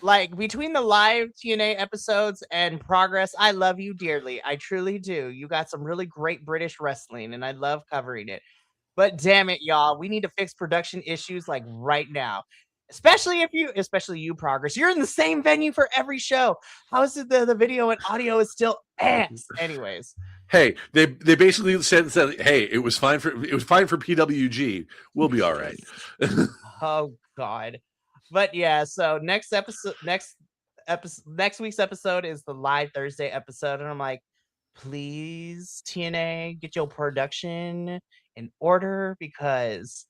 like between the live TNA episodes and Progress, I love you dearly. I truly do. You got some really great British wrestling, and I love covering it. But damn it, y'all, we need to fix production issues like right now. Especially you, Progress. You're in the same venue for every show. How is it the video and audio is still ass? Anyways. Hey, they basically said, hey, it was fine for PWG. We'll be all right. Oh God. But yeah, so next week's episode is the live Thursday episode, and I'm like, please, TNA, get your production in order because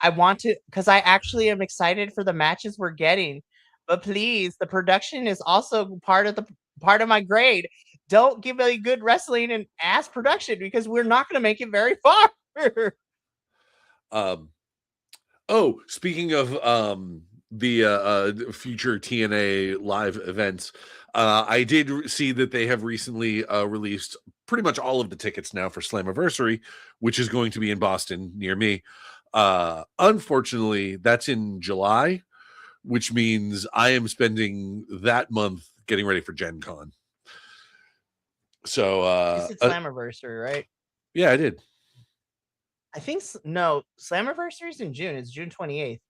I actually am excited for the matches we're getting. But please, the production is also part of my grade. Don't give me good wrestling and ass production because we're not going to make it very far. Oh, speaking of the future TNA live events, I did see that they have recently released pretty much all of the tickets now for Slammiversary, which is going to be in Boston near me. Unfortunately, that's in July, which means I am spending that month getting ready for Gen Con. So, You said Slammiversary, right? yeah, I did. I think no, Slammiversary is in June. It's June 28th.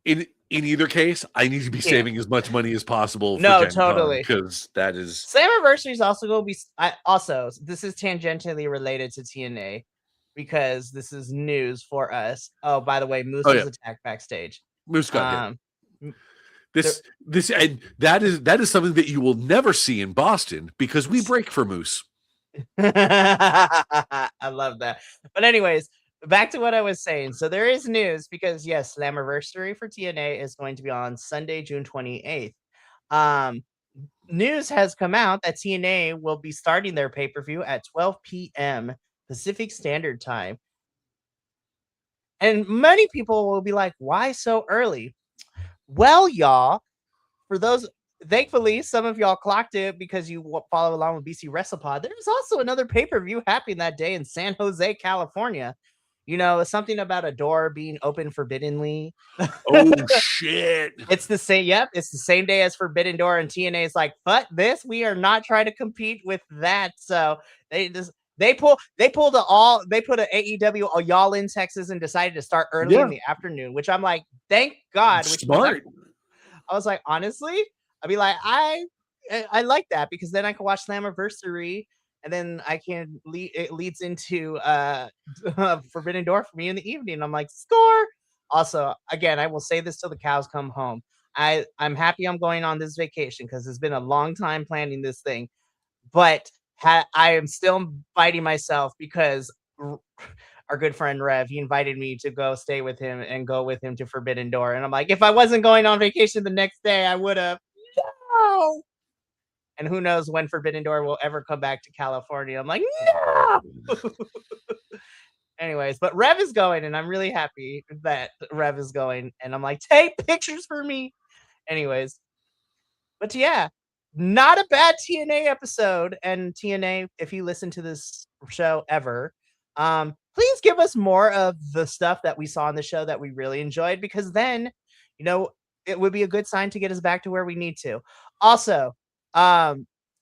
In either case, I need to be saving as much money as possible for No, Gen Con totally. because that is Slammiversary is also going to be. Also, this is tangentially related to TNA because this is news for us. Oh, by the way, Moose was attacked backstage. Moose got hit. m- This and that is something that you will never see in Boston because we break for Moose. I love that. But anyways, back to what I was saying. So there is news because yes, Slammiversary for TNA is going to be on Sunday, June 28th. News has come out that TNA will be starting their pay-per-view at 12 p.m. Pacific Standard Time. And many people will be like, why so early? Well, y'all, for those, thankfully, some of y'all clocked it because you follow along with BC WrestlePod. There's also another pay-per-view happening that day in San Jose, California. You know, something about a door being open forbiddenly. Oh shit! It's the same. Yep, it's the same day as Forbidden Door, and TNA is like, "Fuck this! We are not trying to compete with that." So they pulled they put an AEW y'all in Texas and decided to start early in the afternoon, which I'm like, thank God. Which smart. I was like, honestly, I'd be like, I like that because then I can watch Slammiversary and then I can it leads into Forbidden Door for me in the evening. I'm like, score. Also, again, I will say this till the cows come home. I'm happy I'm going on this vacation because it's been a long time planning this thing, but I am still fighting myself because our good friend Rev, he invited me to go stay with him and go with him to Forbidden Door. And I'm like, if I wasn't going on vacation the next day, I would have. No. And who knows when Forbidden Door will ever come back to California. I'm like, no. Anyways, but Rev is going, and I'm really happy that Rev is going. And I'm like, take pictures for me. Anyways, but yeah, not a bad TNA episode. And TNA, if you listen to this show ever, please give us more of the stuff that we saw on the show that we really enjoyed, because then, you know, it would be a good sign to get us back to where we need to. Also, I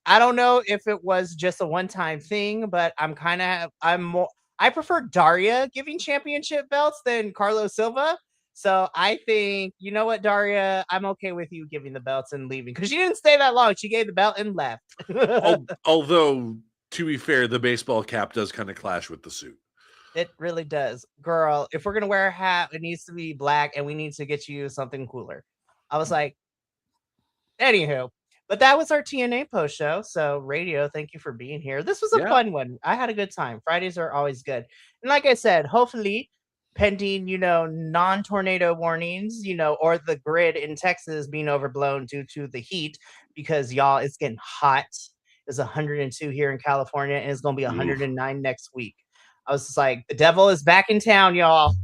don't know if it was just a one-time thing, but I prefer Daria giving championship belts than Carlos Silva. So I think, you know what, Daria, I'm okay with you giving the belts and leaving because she didn't stay that long. She gave the belt and left. Although, to be fair, the baseball cap does kind of clash with the suit. It really does. Girl, if we're going to wear a hat, it needs to be black and we need to get you something cooler. I was like, anywho, but that was our TNA post show. So, Radio, thank you for being here. This was a fun one. I had a good time. Fridays are always good. And like I said, hopefully, pending, you know, non-tornado warnings, you know, or the grid in Texas being overblown due to the heat, because y'all, it's getting hot. It's 102 here in California, and it's gonna be 109 next week. I was just like, the devil is back in town, y'all.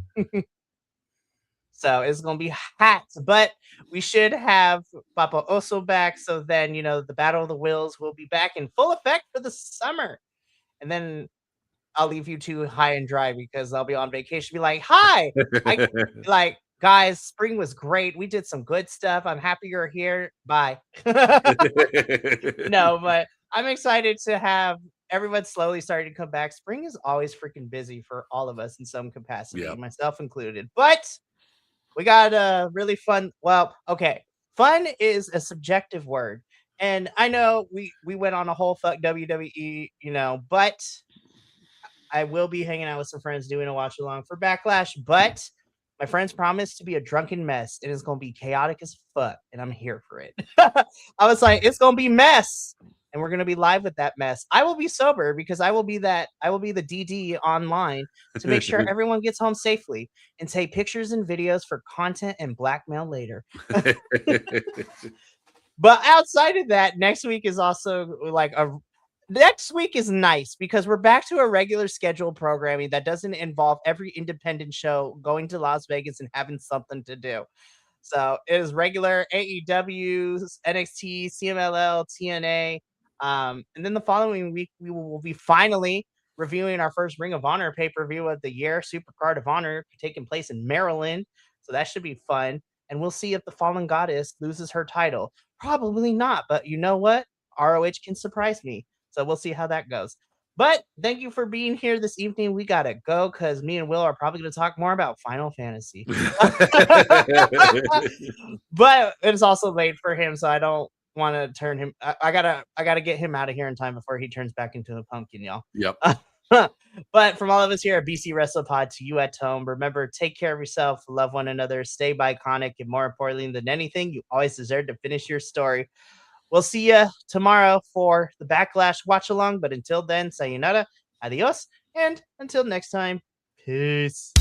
So it's gonna be hot, but we should have Papa Oso back. So then, you know, the Battle of the Wills will be back in full effect for the summer, and then I'll leave you two high and dry because I'll be on vacation. Be like, hi, like, guys, spring was great. We did some good stuff. I'm happy you're here. Bye. No, but I'm excited to have everyone slowly starting to come back. Spring is always freaking busy for all of us in some capacity, myself included. But we got a really fun. Well, okay, fun is a subjective word, and I know we went on a whole fuck WWE, you know, but I will be hanging out with some friends doing a watch along for Backlash, but my friends promised to be a drunken mess and it's going to be chaotic as fuck, and I'm here for it. I was like, it's going to be mess, and we're going to be live with that mess. I will be sober because I will be the DD online to make sure everyone gets home safely and take pictures and videos for content and blackmail later. But outside of that, next week is also like next week is nice because we're back to a regular scheduled programming that doesn't involve every independent show going to Las Vegas and having something to do. So it is regular AEW, NXT, CMLL, TNA. And then the following week, we will be finally reviewing our first Ring of Honor pay-per-view of the year, Supercard of Honor, taking place in Maryland. So that should be fun. And we'll see if the Fallen Goddess loses her title. Probably not, but you know what? ROH can surprise me. So we'll see how that goes. But thank you for being here this evening. We got to go because me and Will are probably going to talk more about Final Fantasy. But it's also late for him, so I don't want to turn him. I gotta get him out of here in time before he turns back into a pumpkin, y'all. Yep. But from all of us here at BC WrestlePod to you at home, remember, take care of yourself, love one another, stay iconic, and more importantly than anything, you always deserve to finish your story. We'll see you tomorrow for the Backlash watch along. But until then, sayonara, adios, and until next time, peace.